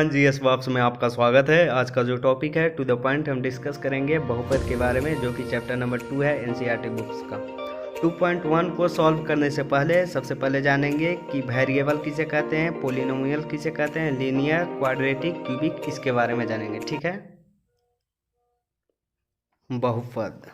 Everyone, GS box में आपका स्वागत है। आज का जो टॉपिक है टू द पॉइंट हम डिस्कस करेंगे बहुपद के बारे में, जो कि चैप्टर नंबर 2 है एनसीईआरटी बुक्स का। 2.1 को सॉल्व करने से पहले सबसे पहले जानेंगे कि वेरिएबल किसे कहते हैं, पोलिनोमियल किसे कहते हैं, लीनियर, क्वाड्रेटिक, क्यूबिक, इसके बारे में जानेंगे। ठीक है। बहुपद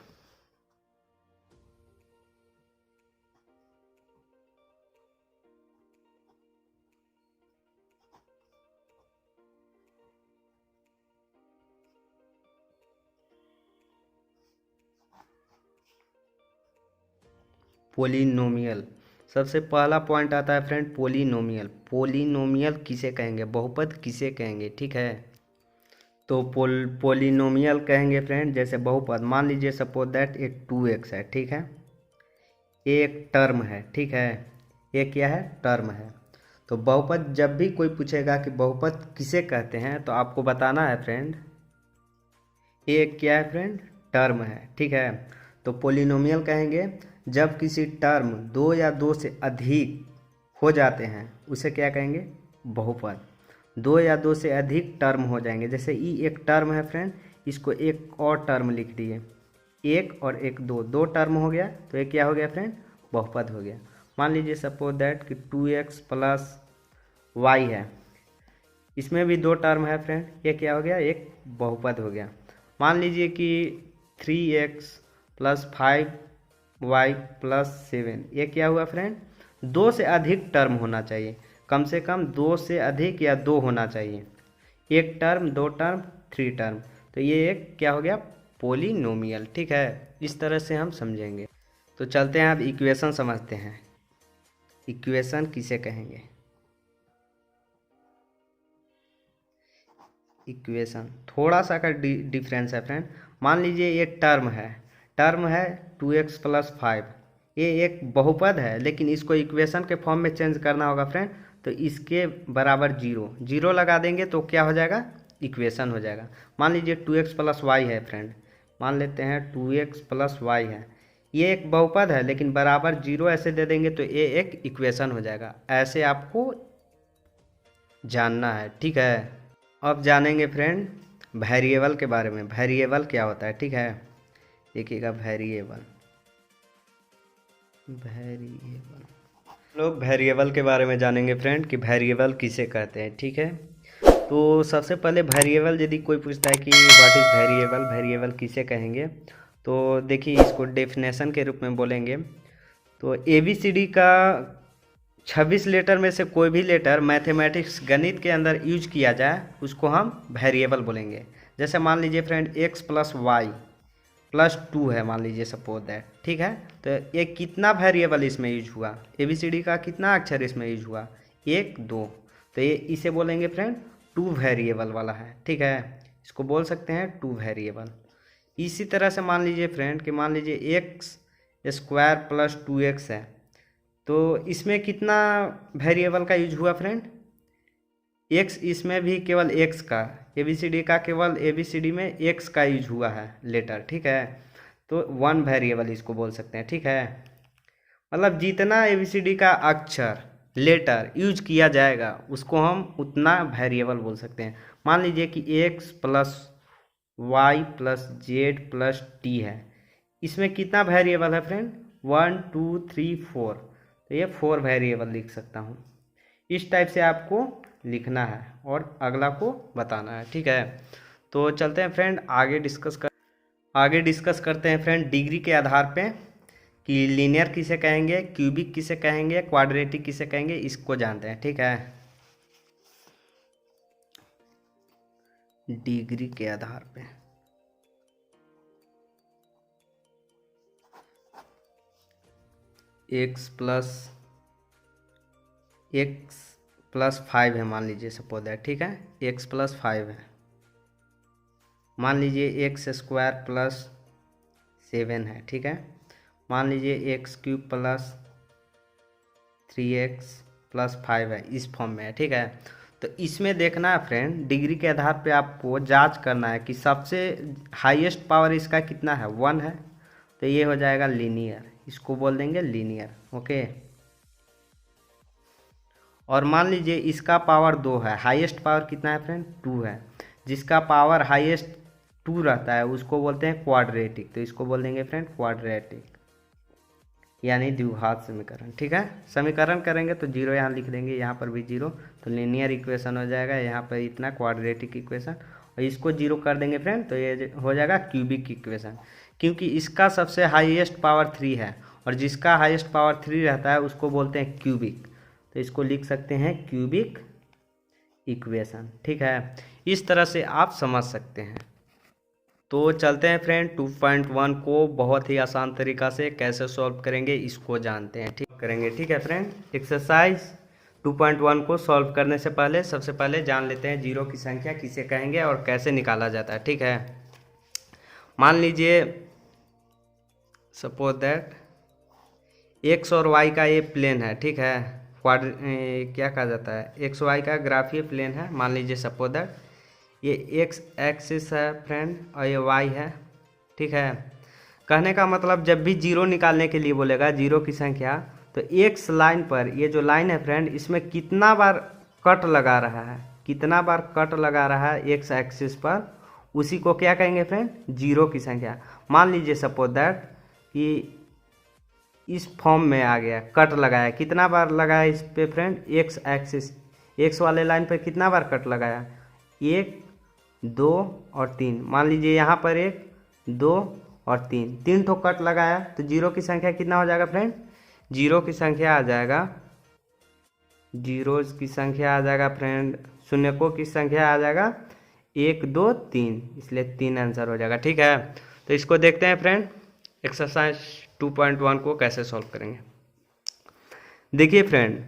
पोलिनोमियल, सबसे पहला पॉइंट आता है फ्रेंड पोलिनोमियल। पोलिनोमियल किसे कहेंगे, बहुपद किसे कहेंगे। ठीक है, तो पोलिनोमियल कहेंगे फ्रेंड जैसे बहुपद। मान लीजिए सपोज दैट एक 2x है। ठीक है, ये एक टर्म है। ठीक है, ये क्या है, टर्म है। तो बहुपद जब भी कोई पूछेगा कि बहुपद किसे कहते हैं, तो आपको बताना है फ्रेंड ये क्या है फ्रेंड, टर्म है। ठीक है, तो पोलिनोमियल कहेंगे जब किसी टर्म 2 या 2 से अधिक हो जाते हैं, उसे क्या कहेंगे, बहुपद। 2 या 2 से अधिक टर्म हो जाएंगे, जैसे ई एक टर्म है फ्रेंड, इसको एक और टर्म लिख दिए, एक और एक दो टर्म हो गया, तो ये क्या हो गया फ्रेंड, बहुपद हो गया। मान लीजिए सपोज दैट कि 2x प्लस वाई है, इसमें भी 2 टर्म है फ्रेंड, ये क्या हो गया, एक बहुपद हो गया। मान लीजिए कि 3x प्लस 5y प्लस 7, ये क्या हुआ फ्रेंड, 2 से अधिक टर्म होना चाहिए, कम से कम 2 से अधिक या 2 होना चाहिए, एक टर्म, 2 टर्म, 3 टर्म, तो ये एक क्या हो गया, पोलिनोमियल। ठीक है, इस तरह से हम समझेंगे। तो चलते हैं अब इक्वेशन समझते हैं। इक्वेशन किसे कहेंगे, इक्वेशन थोड़ा सा का डिफरेंस है फ्रेंड। मान लीजिए ये टर्म है 2x प्लस 5, ये एक बहुपद है, लेकिन इसको इक्वेशन के फॉर्म में चेंज करना होगा फ्रेंड। तो इसके बराबर जीरो लगा देंगे तो क्या हो जाएगा, इक्वेशन हो जाएगा। मान लीजिए 2x प्लस वाई है फ्रेंड, मान लेते हैं 2x प्लस वाई है, ये एक बहुपद है, लेकिन बराबर 0 ऐसे दे देंगे तो ये एक इक्वेशन हो जाएगा। ऐसे आपको जानना है। ठीक है, अब जानेंगे फ्रेंड वेरिएबल के बारे में। वेरिएबल क्या होता है, ठीक है, देखिएगा वेरिएबल लोग वेरिएबल के बारे में जानेंगे फ्रेंड कि वेरिएबल किसे कहते हैं। ठीक है, तो सबसे पहले वेरिएबल यदि कोई पूछता है कि व्हाट इज़ वेरिएबल, वेरिएबल किसे कहेंगे, तो देखिए इसको डेफिनेशन के रूप में बोलेंगे। तो ABCD का 26 लेटर में से कोई भी लेटर मैथमेटिक्स गणित के अंदर यूज किया जाए, उसको हम वेरिएबल बोलेंगे। जैसे मान लीजिए friend x plus y plus 2 है, मान लीजिए सपोज दैट। ठीक है, तो ये कितना वेरिएबल इसमें यूज हुआ, ABCD का कितना अक्षर इसमें यूज हुआ, 1 2, तो ये इसे बोलेंगे फ्रेंड 2 वेरिएबल वाला है। ठीक है, इसको बोल सकते हैं 2 वेरिएबल। इसी तरह से मान लीजिए फ्रेंड कि मान लीजिए x स्क्वायर प्लस 2x है, तो इसमें कितना वेरिएबल का यूज हुआ फ्रेंड, x, इसमें भी केवल x का, ABCD का केवल ABCD में x का यूज हुआ है लेटर। ठीक है, तो 1 वेरिएबल इसको बोल सकते हैं। ठीक है, मतलब जितना ABCD का अक्षर लेटर यूज किया जाएगा उसको हम उतना वेरिएबल बोल सकते हैं। मान लीजिए कि x plus y plus z plus t है, इसमें कितना वेरिएबल है फ्रेंड, 1 2 3 4, तो ये 4 वेरिएबल लिख सकता हूँ। इस टाइप से आपको लिखना है और अगला को बताना है। ठीक है, तो चलते हैं फ्रेंड आगे डिस्कस करते हैं फ्रेंड डिग्री के आधार पे कि लीनियर किसे कहेंगे, क्यूबिक किसे कहेंगे, क्वाड्रेटिक किसे कहेंगे, इसको जानते हैं। ठीक है, डिग्री के आधार पे x प्लस 5 है, मान लीजिए सपोज दैट। ठीक है, x प्लस 5 है, मान लीजिए x स्क्वायर प्लस 7 है। ठीक है, मान लीजिए x cube plus 3x plus 5 है, इस फॉर्म में है। ठीक है, तो इसमें देखना है फ्रेंड, डिग्री के आधार पे आपको जांच करना है कि सबसे हाईएस्ट पावर इसका कितना है, 1 है, तो ये हो जाएगा लीनियर, इसको बोल देंगे लीनियर। ओके, और मान लीजिए इसका पावर 2 है, हाईएस्ट पावर कितना है फ्रेंड 2 है, जिसका पावर हाईएस्ट 2 रहता है उसको बोलते हैं क्वाड्रेटिक। तो इसको बोल देंगे फ्रेंड क्वाड्रेटिक, यानी द्विघात समीकरण। ठीक है, समीकरण करेंगे तो 0 यहाँ लिख देंगे, यहाँ पर भी 0, तो लीनियर इक्वेशन हो जाएगा, यहाँ पर इतना क्वाड्रेटिक इक्वेशन, और इसको 0 कर देंगे फ्रेंड तो ये हो जाएगा क्यूबिक इक्वेशन, क्योंकि इसका सबसे हाईएस्ट पावर 3 है और जिसका हाईएस्ट पावर 3 रहता है उसको बोलते हैं क्यूबिक। तो इसको लिख सकते हैं क्यूबिक इक्वेशन। ठीक है, इस तरह से आप समझ सकते हैं। तो चलते हैं फ्रेंड 2.1 को बहुत ही आसान तरीका से कैसे सॉल्व करेंगे इसको जानते हैं। ठीक करेंगे, ठीक है फ्रेंड। एक्सरसाइज 2.1 को सॉल्व करने से पहले सबसे पहले जान लेते हैं जीरो की संख्या किसे कहेंगे और कैसे निकाला जाता है। ठीक है, मान लीजिए सपोज दैट एक्स और वाई का ये प्लेन है। ठीक है, क्या कहा जाता है, एक्स वाई का ग्राफीय प्लेन है। मान लीजिए सपोज दैट ये एक्स एक्सिस है फ्रेंड और ये वाई है। ठीक है, कहने का मतलब जब भी जीरो निकालने के लिए बोलेगा जीरो की संख्या, तो एक्स लाइन पर ये जो लाइन है फ्रेंड इसमें कितना बार कट लगा रहा है, कितना बार कट लगा रहा है एक्स एक्सिस पर, उसी को क्या कहेंगे फ्रेंड जीरो की संख्या। मान लीजिए सपोज दैट कि इस फॉर्म में आ गया, कट लगाया, कितना बार लगाया इस पे फ्रेंड एक्स एक्सिस, एक्स वाले लाइन पर कितना बार कट लगाया, 1 2 और 3। मान लीजिए यहाँ पर 1 2 और 3 ठो कट लगाया, तो जीरो की संख्या कितना हो जाएगा फ्रेंड, जीरो की संख्या आ जाएगा, जीरोज की संख्या आ जाएगा फ्रेंड, शून्यकों की संख्या आ जाएगा 1 2 3, इसलिए 3 आंसर हो जाएगा। ठीक है, तो इसको देखते हैं फ्रेंड एक्सरसाइज 2.1 को कैसे सॉल्व करेंगे। देखिए फ्रेंड,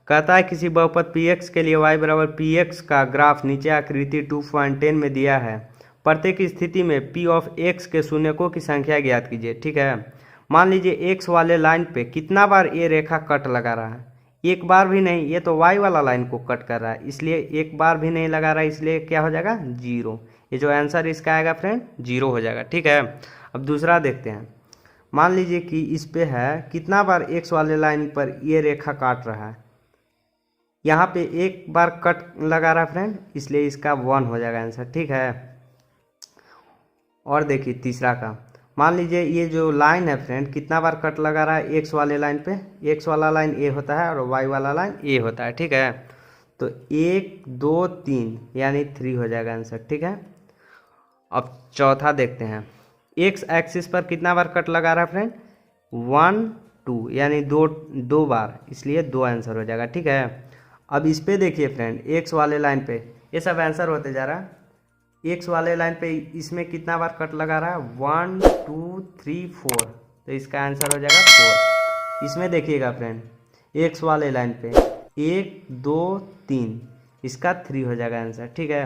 कहता है किसी बहुपद px के लिए y बराबर px का ग्राफ नीचे आकृति 2.10 में दिया है। प्रत्येक स्थिति में p ऑफ x के शून्यकों की संख्या ज्ञात कीजिए। ठीक है, मान लीजिए x वाले लाइन पे कितना बार ये रेखा कट लगा रहा है, एक बार भी नहीं, ये तो y वाला लाइन को कट कर रहा है, इसलिए एक बार भी नहीं लगा रहा है, इसलिए क्या हो जाएगा जीरो। ये जो आंसर इसका आएगा फ्रेंड जीरो हो जाएगा। ठीक है, अब दूसरा देखते हैं। मान लीजिए कि इस पे है कितना बार x वाले लाइन पर ये रेखा काट रहा है, यहाँ पे एक बार कट लगा रहा है फ्रेंड, इसलिए इसका 1 हो जाएगा आंसर। ठीक है, और देखिए तीसरा का, मान लीजिए ये जो लाइन है फ्रेंड कितना बार कट लगा रहा है x वाले लाइन पे, x वाला लाइन a होता है और y वाला लाइन a होता है। ठीक है, तो 1 2 3 यानी 3 हो जाएगा आंसर। ठीक है, अब चौथा देखते हैं। x एक्सिस पर कितना बार कट लगा रहा है फ्रेंड, 1 2 यानी दो बार, इसलिए 2 आंसर हो जाएगा। ठीक है, अब इस पे देखिए फ्रेंड x वाले लाइन पे ये सब आंसर होते जा रहा है, x वाले लाइन पे इसमें कितना बार कट लगा रहा है, 1 2 3 4, तो इसका आंसर हो जाएगा 4। इसमें देखिएगा फ्रेंड x वाले लाइन पे 1 2 3, इसका 3 हो जाएगा आंसर। ठीक है,